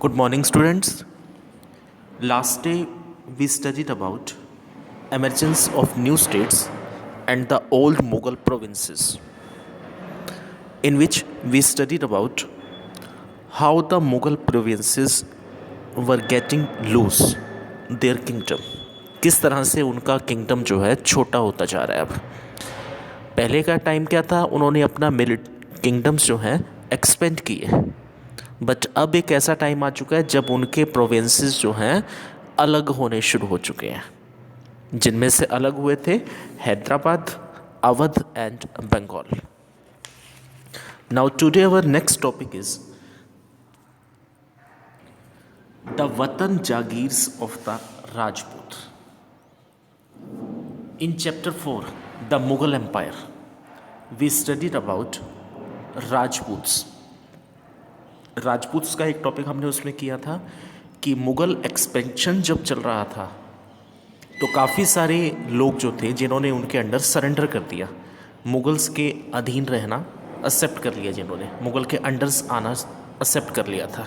Good morning, students. Last day we studied about emergence of new states and the old Mughal provinces, in which we studied about how the Mughal provinces were getting loose their kingdom. किस तरह से उनका kingdom जो है छोटा होता जा रहा है अब। पहले का टाइम क्या था, उन्होंने अपना किंगडम्स जो है एक्सपेंड किए। बट अब एक ऐसा टाइम आ चुका है जब उनके प्रोविंसेस जो हैं अलग होने शुरू हो चुके हैं, जिनमें से अलग हुए थे Hyderabad, Awadh and Bengal. Now today our next topic is the watan jagirs of the Rajput. In chapter 4 the Mughal empire we studied about Rajputs. Rajputs का एक टॉपिक हमने उसमें किया था कि मुगल एक्सपेंशन जब चल रहा था तो काफ़ी सारे लोग जो थे जिन्होंने उनके अंडर सरेंडर कर दिया, मुगल्स के अधीन रहना एक्सेप्ट कर लिया, जिन्होंने मुगल के अंडर्स आना एक्सेप्ट कर लिया था,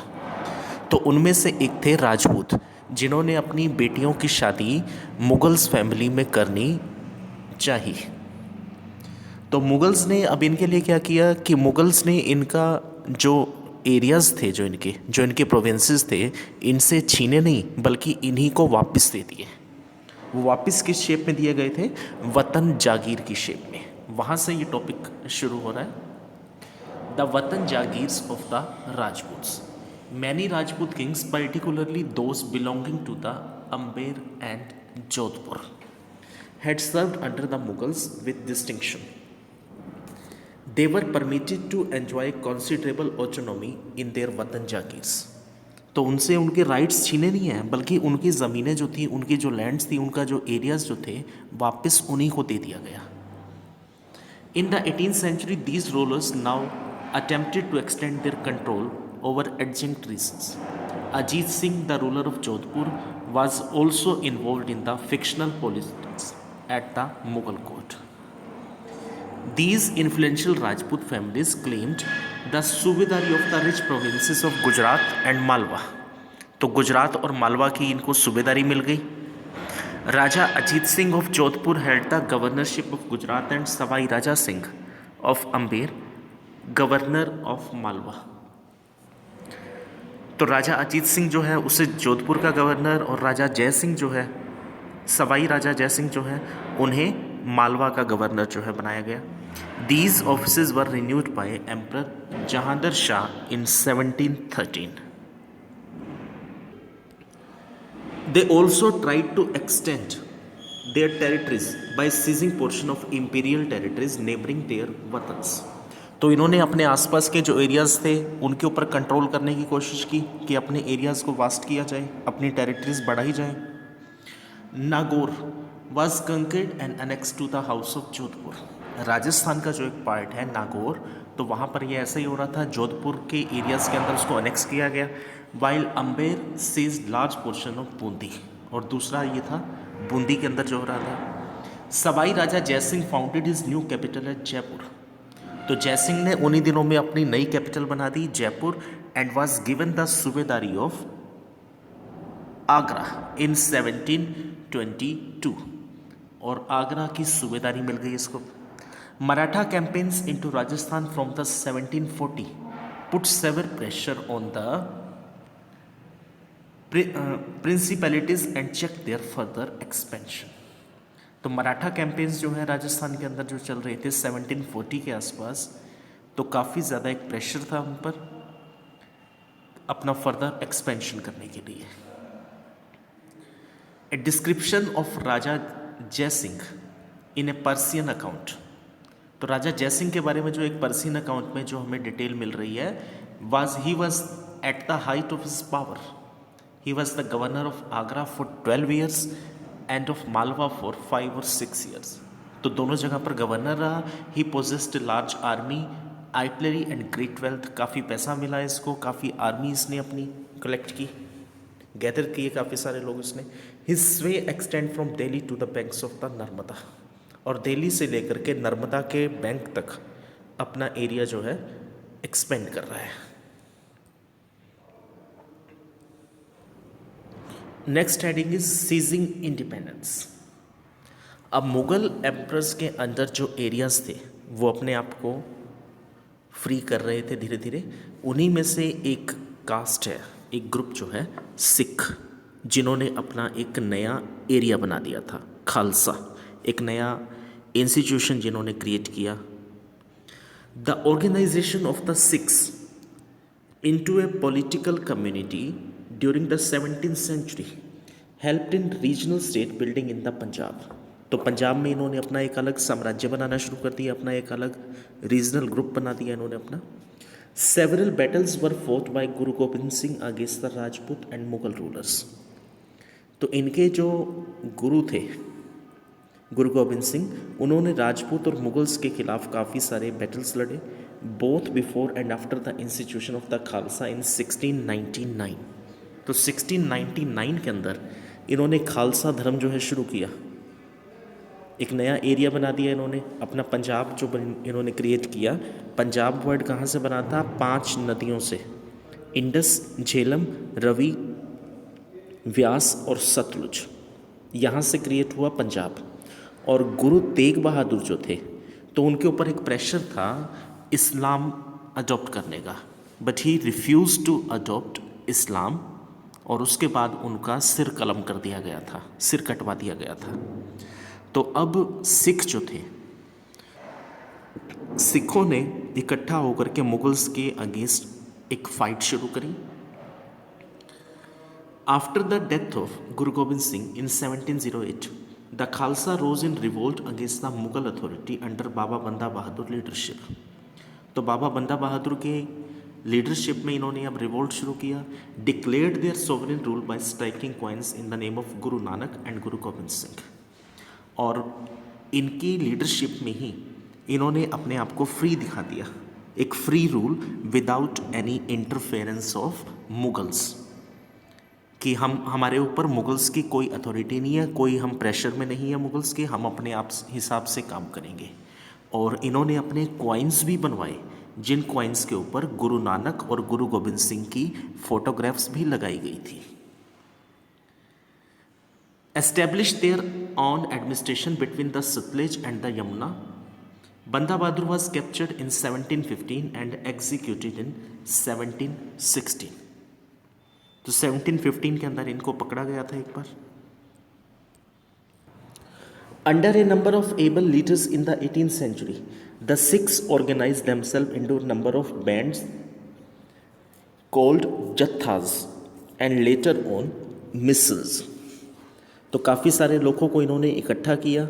तो उनमें से एक थे राजपूत, जिन्होंने अपनी बेटियों की शादी मुगल्स फैमिली में करनी चाहिए। तो मुगल्स ने अब इनके लिए क्या किया कि मुगल्स ने इनका जो एरियाज़ थे, जो इनके प्रोविंसेस थे, इनसे छीने नहीं बल्कि इन्हीं को वापस दे दिए। वो वापस किस शेप में दिए गए थे? वतन जागीर की शेप में। वहाँ से ये टॉपिक शुरू हो रहा है। The watan jagirs of the Rajputs. Many Rajput kings, particularly those belonging to the Amber and Jodhpur, had served under the Mughals with distinction. They were permitted to enjoy considerable autonomy in their वतन जागीर्स। तो उनसे उनके राइट्स छीने नहीं हैं, बल्कि उनकी ज़मीनें जो थी, उनकी जो लैंड्स थी, उनका जो एरियाज़ जो थे, वापस उन्हीं को दे दिया गया। इन the 18th century these rulers now attempted to extend their control over adjacent regions. Ajit Singh, the ruler of Jodhpur, was also involved in the fictional politics at the Mughal court. These influential Rajput families claimed the subedari of the rich provinces of Gujarat and Malwa. तो गुजरात और मालवा की इनको सूबेदारी मिल गई। Raja Ajit Singh of Jodhpur held the governorship of Gujarat and Sawai Raja Singh of Amber governor of Malwa. तो राजा अजीत सिंह जो है उसे जोधपुर का गवर्नर, और राजा जय सिंह जो है, सवाई राजा जय सिंह जो है, उन्हें मालवा का गवर्नर जो है बनाया गया। These offices were renewed by emperor Jahangir Shah in 1713। They also tried to extend their territories by seizing portion of imperial territories neighboring their वतन्स। तो इन्होंने अपने आसपास के जो एरियाज़ थे उनके ऊपर कंट्रोल करने की कोशिश की कि अपने एरियाज़ को वास्ट किया जाए, अपनी टेरिटरीज बढ़ाई जाए। Nagaur was conquered and annexed to the house of Jodhpur. Rajasthan का जो एक पार्ट है नागौर, तो वहाँ पर ये ऐसा ही हो रहा था, जोधपुर के एरियाज़ के अंदर उसको अनेक्स किया गया। While Amber seize large portion of Bundi, और दूसरा ये था बूंदी के अंदर जो हो रहा था। Sawai Raja Jaisingh founded his new capital at Jaipur. तो जयसिंह ने उन्हीं दिनों में अपनी नई कैपिटल बना दी Jaipur, and was given the subedari of Agra in 1722, और आगरा की सूबेदारी मिल गई इसको। Maratha campaigns into Rajasthan from the 1740 put severe pressure on the principalities and check their further expansion. तो मराठा कैंपेन्स जो है राजस्थान के अंदर जो चल रहे थे 1740 के आसपास, तो काफ़ी ज़्यादा एक प्रेशर था उन पर अपना फर्दर एक्सपेंशन करने के लिए। A description of Raja Jaisingh in a Persian account. तो राजा जयसिंह के बारे में जो एक पर्सियन अकाउंट में जो हमें डिटेल मिल रही है, he was at the height of his power. He was the governor of Agra for 12 years end of Malwa for 5 or 6 years। तो दोनों जगह पर गवर्नर रहा। He possessed large army, artillery and great wealth. काफ़ी पैसा मिला इसको, काफ़ी आर्मी इसने अपनी कलेक्ट की, गैदर किए काफ़ी सारे लोग इसने। His sway extend from Delhi to the banks of the Narmada, और दिल्ली से लेकर के नर्मदा के बैंक तक अपना एरिया जो है एक्सपेंड कर रहा है। Next heading is seizing independence. अब मुग़ल एम्परर्स के अंदर जो एरियाज़ थे वो अपने आप को फ्री कर रहे थे धीरे धीरे। उन्हीं में से एक कास्ट है, एक ग्रुप जो है सिख, जिन्होंने अपना एक नया एरिया बना दिया था, खालसा, एक नया इंस्टीट्यूशन जिन्होंने क्रिएट किया। The organisation of the Sikhs into a political community during the 17th century helped in regional state building in the Punjab। तो पंजाब में इन्होंने अपना एक अलग साम्राज्य बनाना शुरू कर दिया, अपना एक अलग रीजनल ग्रुप बना दिया इन्होंने अपना। Several battles were fort bye Guru Gobind Singh against the Rajput and Mughal rulers. तो इनके जो गुरु थे गुरु गोबिंद सिंह, उन्होंने राजपूत और मुगल्स के खिलाफ काफ़ी सारे बैटल्स लड़े, both before and after the institution of the Khalsa in 1699। तो 1699 के अंदर इन्होंने खालसा धर्म जो है शुरू किया, एक नया एरिया बना दिया इन्होंने, अपना पंजाब जो इन्होंने क्रिएट किया। पंजाब वर्ड कहाँ से बना था? 5 नदियों से, इंडस, झेलम, रवि, व्यास और सतलुज, यहाँ से क्रिएट हुआ पंजाब। और गुरु तेग बहादुर जो थे, तो उनके ऊपर एक प्रेशर था इस्लाम अडॉप्ट करने का, but he refuse to adopt Islam, और उसके बाद उनका सिर कलम कर दिया गया था, सिर कटवा दिया गया था। तो अब सिख जो थे, सिखों ने इकट्ठा होकर के मुगल्स के अगेंस्ट एक फाइट शुरू करी। After the death of Guru Gobind Singh in 1708 the Khalsa rose in revolt against the Mughal authority under Baba Banda Bahadur leadership. तो बाबा बंदा बहादुर के लीडरशिप में इन्होंने अब रिवोल्ट शुरू किया। Declared their sovereign rule by striking coins in the name of Guru Nanak and गुरु गोबिंद सिंह। और इनकी लीडरशिप में ही इन्होंने अपने आप को फ्री दिखा दिया, एक free rule without any interference of Mughals, कि हमारे ऊपर मुगल्स की कोई अथॉरिटी नहीं है, कोई हम प्रेशर में नहीं है मुगल्स के, हम अपने आप हिसाब से काम करेंगे। और इन्होंने अपने कॉइन्स भी बनवाए, जिन कॉइन्स के ऊपर गुरु नानक और गुरु गोबिंद सिंह की फोटोग्राफ्स भी लगाई गई थी। Establish their own administration between the Sutlej and the Yamuna. Banda Bahadur was captured in 1715 and executed in 1716। तो 1715 के अंदर इनको पकड़ा गया था एक बार। Under a number of able leaders in the 18th century, the Sikhs organized themselves into a number of bands called jathas and later on missals। तो काफ़ी सारे लोगों को इन्होंने इकट्ठा किया,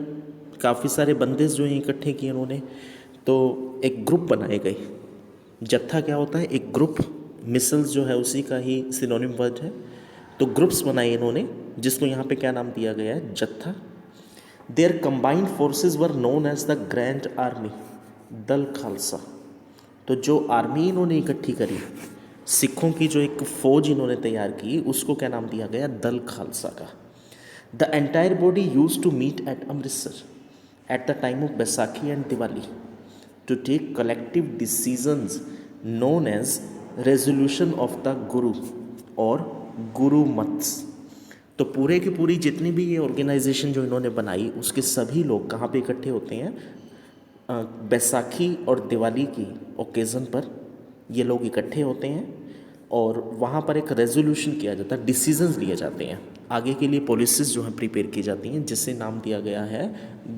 काफ़ी सारे बंदेज जो हैं इकट्ठे किए इन्होंने, तो एक ग्रुप बनाए गए। जत्था क्या होता है? एक ग्रुप। मिसल्स जो है उसी का ही सिनोनिम वर्ड है। तो ग्रुप्स बनाए इन्होंने, जिसको यहाँ पे क्या नाम दिया गया है? Jatha. Their combined forces were known as the grand army, Dal Khalsa. तो जो आर्मी इन्होंने इकट्ठी करी, सिखों की जो एक फ़ौज इन्होंने तैयार की, उसको क्या नाम दिया गया? दल खालसा का। The entire body use to meet at Amritsar at the time of Baisakhi and Diwali to take collective decisions known as resolution of the Guru और गुरु मत्स। तो पूरे की पूरी जितनी भी ये ऑर्गेनाइजेशन जो इन्होंने बनाई, उसके सभी लोग कहाँ पे इकट्ठे होते हैं? बैसाखी और दिवाली की ओकेज़न पर ये लोग इकट्ठे होते हैं और वहाँ पर एक रेजोल्यूशन किया जाता है, डिसीजंस लिए जाते हैं, आगे के लिए पॉलिसीज़ जो हैं प्रिपेयर की जाती हैं, जिसे नाम दिया गया है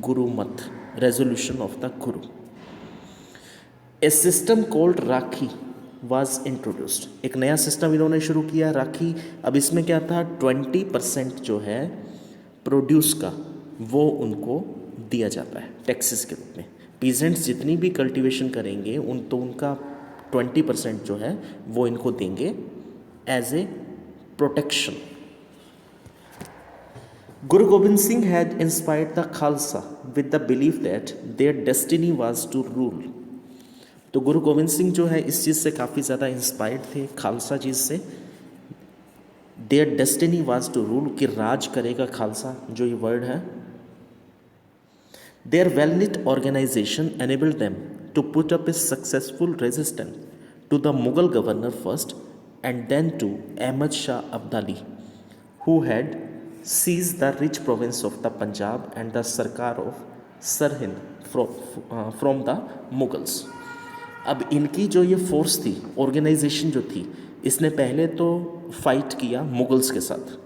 गुरु मत, resolution of the Guru. A system called rakhi was introduced. एक नया सिस्टम इन्होंने शुरू किया, राखी। अब इसमें क्या था? 20% जो है प्रोड्यूस का, वो उनको दिया जाता है टैक्सेस के रूप में। पीजेंट्स जितनी भी कल्टीवेशन करेंगे तो उनका 20% जो है वो इनको देंगे as a protection. Guru Gobind Singh had inspired the Khalsa with the belief that their destiny was to rule. तो गुरु गोबिंद सिंह जो है इस चीज़ से काफ़ी ज़्यादा इंस्पायर्ड थे, खालसा चीज़ से। Their destiny was to rule, कि राज करेगा खालसा, जो ये वर्ड है। Their well knit organisation enabled them to put up a successful resistance to the Mughal governor first and then to Ahmad Shah Abdali who had seized the rich province of the Punjab and the Sarkar of Sirhind from the Mughals. अब इनकी जो ये force थी, organisation जो थी, इसने पहले तो फाइट किया मुगल्स के साथ,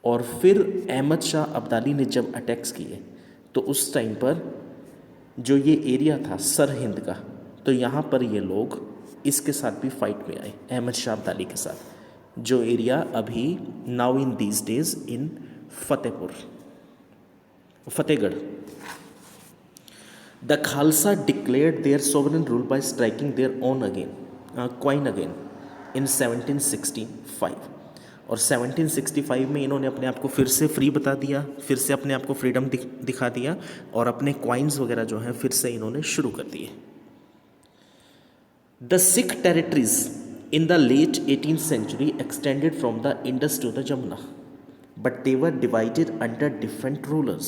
और फिर अहमद शाह अब्दाली ने जब अटैक्स किए तो उस टाइम पर जो ये एरिया था सरहिंद का, तो यहाँ पर ये लोग इसके साथ भी फाइट में आए, अहमद शाह अब्दाली के साथ, जो एरिया अभी now in these days in Fatehgarh. The Khalsa declared their sovereign rule by striking their own coin again in 1765. और 1765 में इन्होंने अपने आप को फिर से फ्री बता दिया, फिर से अपने आप को फ्रीडम दिखा दिया, और अपने क्वाइंस वगैरह जो हैं फिर से इन्होंने शुरू कर दिए. The Sikh territories in the late 18th century extended from the Indus to the Jamuna, but they were divided under different rulers.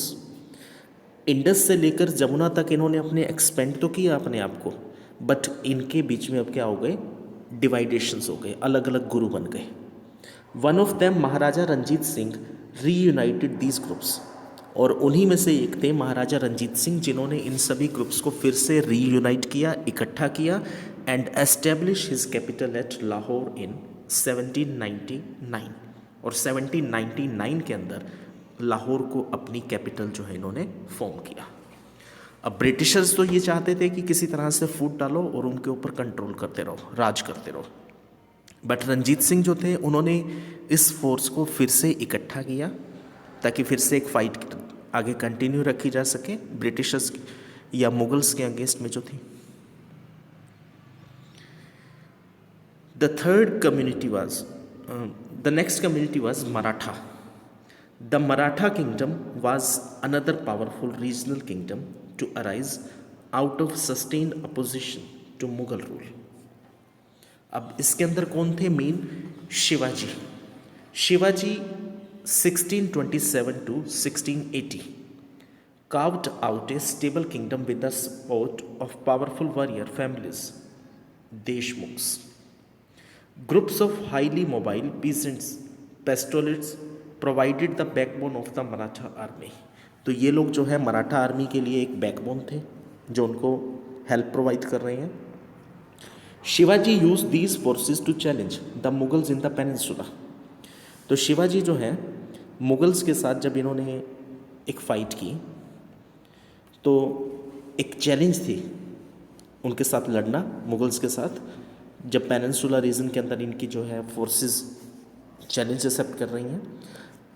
Indus से लेकर जमुना तक इन्होंने अपने एक्सपेंड तो किया अपने आप को, बट इनके बीच में अब क्या हो गए, डिवाइडेशंस हो गए, अलग अलग गुरु बन गए. One of them Maharaja Ranjit Singh reunited these groups, और उन्हीं में से एक थे महाराजा रंजीत सिंह जिन्होंने इन सभी ग्रुप्स को फिर से रीयूनाइट किया, इकट्ठा किया, and establish his capital at Lahore in 1799. और 1799 के अंदर लाहौर को अपनी कैपिटल जो है इन्होंने फॉर्म किया. अब ब्रिटिशर्स तो ये चाहते थे कि किसी तरह से फूट डालो और उनके ऊपर कंट्रोल करते रहो, राज करते रहो, बट रंजीत सिंह जो थे उन्होंने इस फोर्स को फिर से इकट्ठा किया ताकि फिर से एक फाइट आगे कंटिन्यू रखी जा सके ब्रिटिशर्स या मुगल्स के अगेंस्ट में जो थी. The third community was the next community was Maratha. The Maratha kingdom was another powerful regional kingdom to arise out of sustained opposition to Mughal rule. अब इसके अंदर कौन थे main? Shivaji. Shivaji 1627 to 1680 carved out a stable kingdom with the support of powerful warrior families, Deshmukhs. Groups of highly mobile peasants, pastoralists provided the backbone of the Maratha army. तो ये लोग जो है मराठा आर्मी के लिए एक बैकबोन थे जो उनको हेल्प प्रोवाइड कर रहे हैं. Shivaji use these forces to challenge the Mughals in the peninsula. तो शिवाजी जो है मुगल्स के साथ जब इन्होंने एक फ़ाइट की तो एक चैलेंज थी उनके साथ लड़ना, मुगल्स के साथ, जब पेनिनसुला रीजन के अंदर इनकी जो है फोर्सेस चैलेंज एक्सेप्ट कर रही हैं.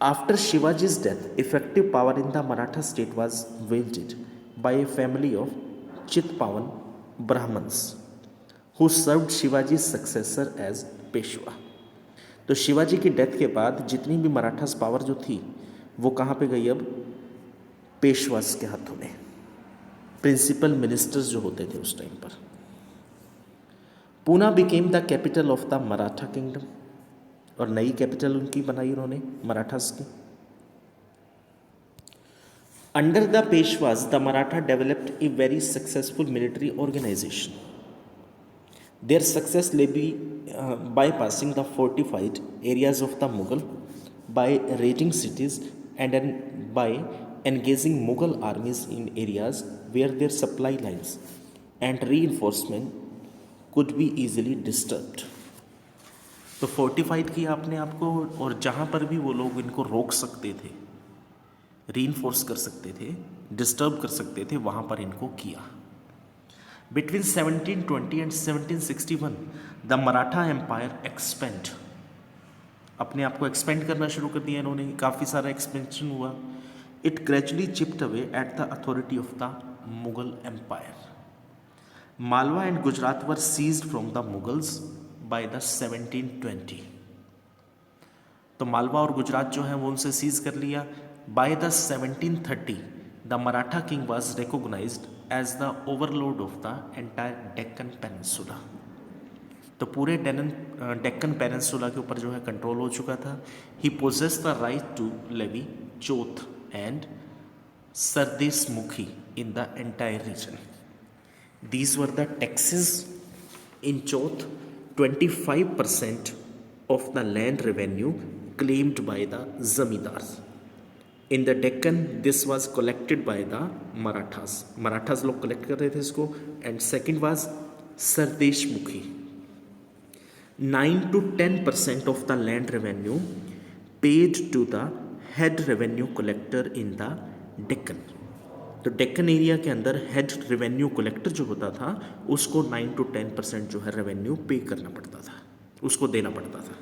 After Shivaji's death effective power in the Maratha state was wielded by a family of Chitpavan Brahmins who served Shivaji's successor as Peshwa. तो शिवाजी की डेथ के बाद जितनी भी मराठास पावर जो थी वो कहाँ पे गई? अब पेशवास के हाथों में, प्रिंसिपल मिनिस्टर्स जो होते थे उस टाइम पर. Poona became the capital of the Maratha kingdom, और नई कैपिटल उनकी बनाई उन्होंने मराठास की. Under the Peshwas the Maratha developed a very successful military organisation. Their success lay bypassing the fortified areas of the Mughal by raiding cities and by engaging Mughal armies in areas where their supply lines and reinforcement could be easily disturbed. तो fortified किया अपने आप को, और जहाँ पर भी वो लोग इनको रोक सकते थे, रीइंफोर्स कर सकते थे, डिस्टर्ब कर सकते थे, वहाँ पर इनको किया. Between 1720 and 1761 the Maratha empire expand, अपने आप को एक्सपेंड करना शुरू कर दिया इन्होंने, काफ़ी सारा एक्सपेंशन हुआ. It gradually chipped away at the authority of the Mughal empire. Malwa and Gujarat were seized from the Mughals by the 1720. तो मालवा और गुजरात जो है वो उनसे सीज कर लिया. By the 1730 the Maratha king was recognised as the overlord of the entire Deccan peninsula. तो पूरे डेक्कन पेनिनसुला के ऊपर जो है कंट्रोल हो चुका था. He possess the right to levy chauth and sardeshmukhi in the entire region. These were the taxes in chauth. 25% of the land revenue claimed by the zamindars. In the Deccan, this was collected by the Marathas. Marathas लोग collect कर रहे थे इसको. And second was Sardeshmukhi. 9 to 10% of the land revenue paid to the head revenue collector in the Deccan. तो Deccan area के अंदर head revenue collector जो होता था उसको 9 to 10% जो है रेवेन्यू पे करना पड़ता था, उसको देना पड़ता था.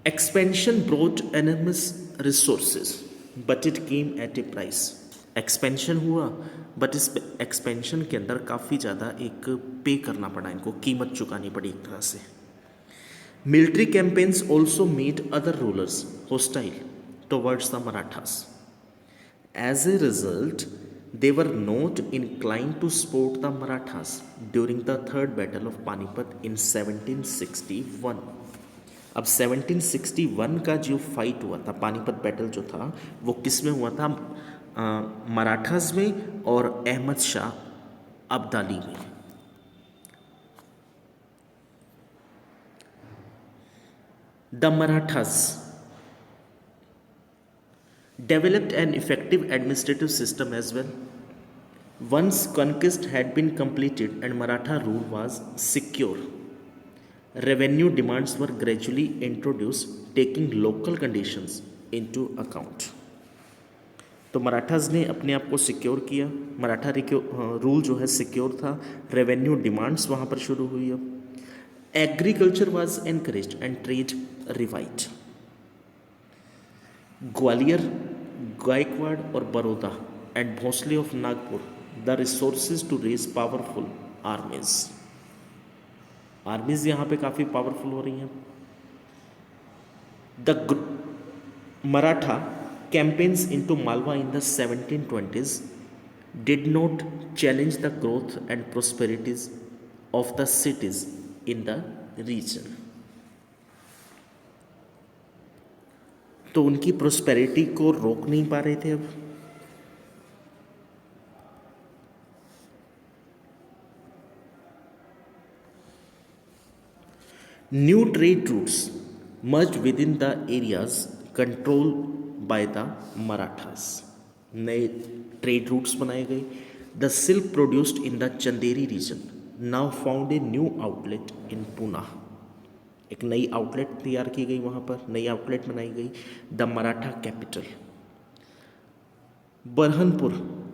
Expansion brought enormous resources but it came at a price. Expansion हुआ बट इस एक्सपेंशन के अंदर काफ़ी ज़्यादा एक पे करना पड़ा, इनको कीमत चुकानी पड़ी एक तरह से. Military campaigns also made other rulers hostile towards the Marathas. As a result, they were not inclined to support the Marathas during the Third Battle of Panipat in 1761. अब 1761 का जो फाइट हुआ था, पानीपत बैटल जो था, वो किस में हुआ था? मराठास में और अहमद शाह अब्दाली में. The Marathas developed an effective administrative system as well. Once conquest had been completed and Maratha rule was secure, revenue demands were gradually introduced, taking local conditions into account. तो मराठास ने अपने आप को सिक्योर किया. मराठा रूल जो है secure था, revenue demands वहाँ पर शुरू हुई. अब agriculture was encouraged and trade revived. Gwalior, Gaikwad और Baroda and Bhonsle of Nagpur the resources to raise powerful armies. Armies यहाँ पे काफ़ी पावरफुल हो रही हैं. The Maratha campaigns into Malwa in the 1720s did not challenge the growth and prosperities of the cities in the region. तो उनकी prosperity को रोक नहीं पा रहे थे. अब new trade routes merged within the areas control by the Marathas. नए ट्रेड रूट्स बनाए गए. The silk produced in the Chanderi region now found a new outlet in Poona. एक नई आउटलेट तैयार की गई, वहाँ पर नई आउटलेट बनाई गई. The Maratha capital Burhanpur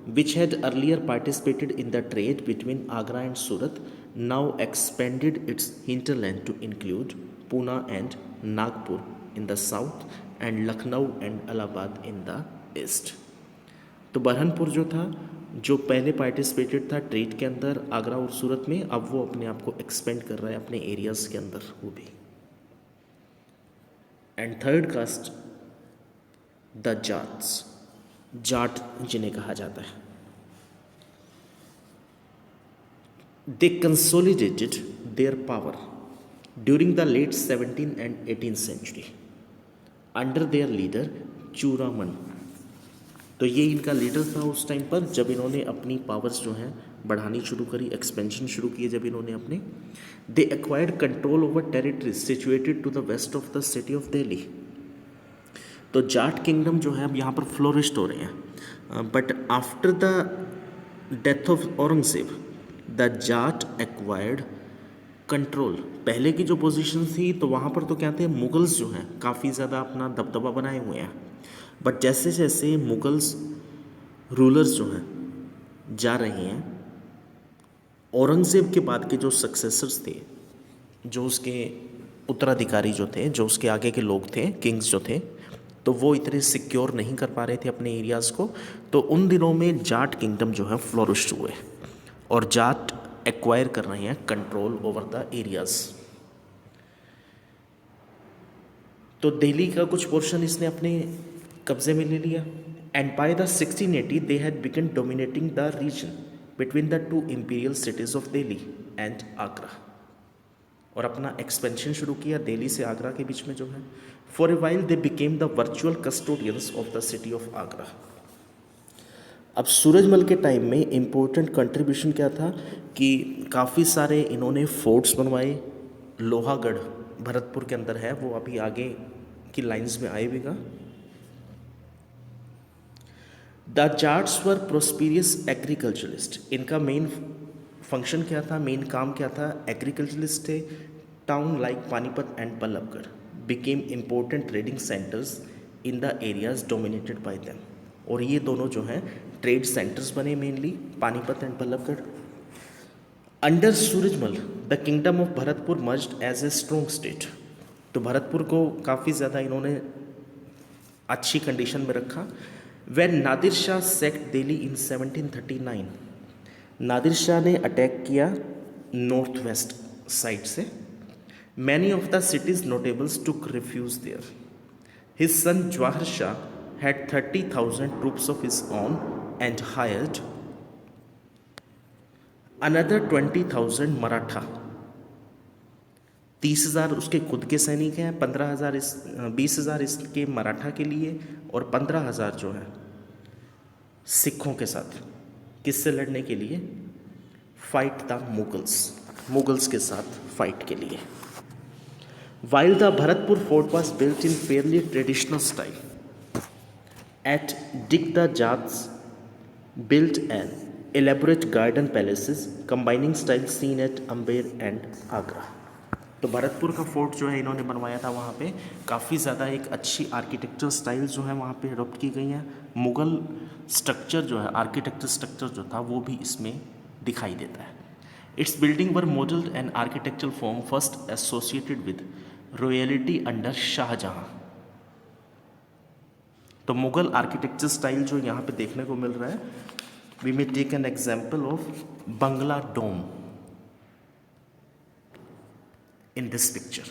which had earlier participated in the trade between Agra and Surat now expanded its hinterland to include Poona and Nagpur in the south and Lucknow and Allahabad in the east. तो बरहनपुर जो था, जो पहले पार्टिसिपेटेड था ट्रेड के अंदर आगरा और सूरत में, अब वो अपने आप को एक्सपेंड कर रहा है अपने एरियाज़ के अंदर वो भी. And third caste the Jats, Jat जिन्हें कहा जाता है. They consolidated their power during the late 17th and 18th century under their leader Churaman. तो ये इनका लीडर था उस टाइम पर जब इन्होंने अपनी पावर्स जो हैं बढ़ानी शुरू करी, एक्सपेंशन शुरू किए जब इन्होंने अपने. They acquired control over territories situated to the west of the city of Delhi. तो जाट किंगडम जो है अब यहाँ पर फ्लोरिश्ड हो रहे हैं. But after the death of Aurangzeb the Jat acquired control. पहले की जो पोजीशन थी तो वहाँ पर तो क्या थे, मुगल्स जो हैं काफ़ी ज़्यादा अपना दबदबा बनाए हुए हैं. बट जैसे जैसे मुगल्स रूलर्स जो हैं जा रहे हैं, औरंगज़ेब के बाद के जो सक्सेसर्स थे, जो उसके उत्तराधिकारी जो थे, जो उसके आगे के लोग थे, किंग्स जो थे, तो वो इतने सिक्योर नहीं कर पा रहे थे अपने एरियाज़ को. तो उन दिनों में जाट किंगडम जो है फ्लोरिश हुए और जाट एक्वायर कर रहे हैं कंट्रोल ओवर द एरियाज़. तो दिल्ली का कुछ पोर्शन इसने अपने कब्जे में ले लिया. And by the 1680 they had begun dominating the region between the two imperial cities of Delhi and Agra. और अपना एक्सपेंशन शुरू किया दिल्ली से आगरा के बीच में जो है. For a while they became the virtual custodians of the city of Agra. अब सूरजमल के टाइम में इम्पोर्टेंट कंट्रीब्यूशन क्या था कि काफ़ी सारे इन्होंने फोर्ट्स बनवाए, लोहागढ़ भरतपुर के अंदर है, वो अभी आगे की लाइंस में आएगा। The Jats were prosperous agriculturalist, इनका मेन फंक्शन क्या था, मेन काम क्या था, एग्रीकल्चरलिस्ट थे। Town like Panipat and Ballabhgarh became important trading centres in the areas dominated by them, और ये दोनों जो हैं ट्रेड सेंटर्स बने mainly, Panipat and Ballabhgarh. Under Surajmal the kingdom of Bharatpur merged as a strong state, तो भरतपुर को काफ़ी ज़्यादा इन्होंने अच्छी कंडीशन में रखा। When Nadir Shah sacked Delhi in 1739, Nadir Shah ने अटैक किया नॉर्थ वेस्ट साइड से। Many of the cities notables took refuge there. His son Jawahar Shah had 30,000 troops of his own and hired another 20,000 Maratha. 30,000 उसके खुद के सैनिक हैं, 20,000 इसके मराठा के लिए, और 15,000 जो है सिखों के साथ, किससे लड़ने के लिए, फाइट द मुगल्स के साथ फाइट के लिए। While the Bharatpur fort was built in fairly traditional style, at Dick the Jats built an elaborate garden palaces combining styles seen at Amber and Agra। तो भरतपुर का फोर्ट जो है इन्होंने बनवाया था, वहाँ पे काफ़ी ज़्यादा एक अच्छी आर्किटेक्चर स्टाइल जो है वहाँ पे अडॉप्ट की गई हैं। मुग़ल स्ट्रक्चर जो है, आर्किटेक्चर स्ट्रक्चर जो था वो भी इसमें दिखाई देता है। Its building were modelled and architectural form first associated with royalty under Shahjahan. तो मुग़ल आर्किटेक्चर स्टाइल जो यहाँ पे देखने को मिल रहा है, we may take an example of Bangla dome in this picture.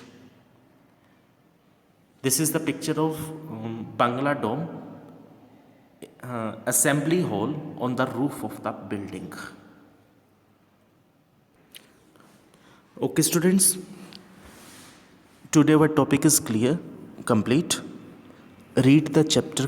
This is the picture of Bangla Dome, assembly hall on the roof of the building. Okay students, today our topic is clear, complete. Read the chapter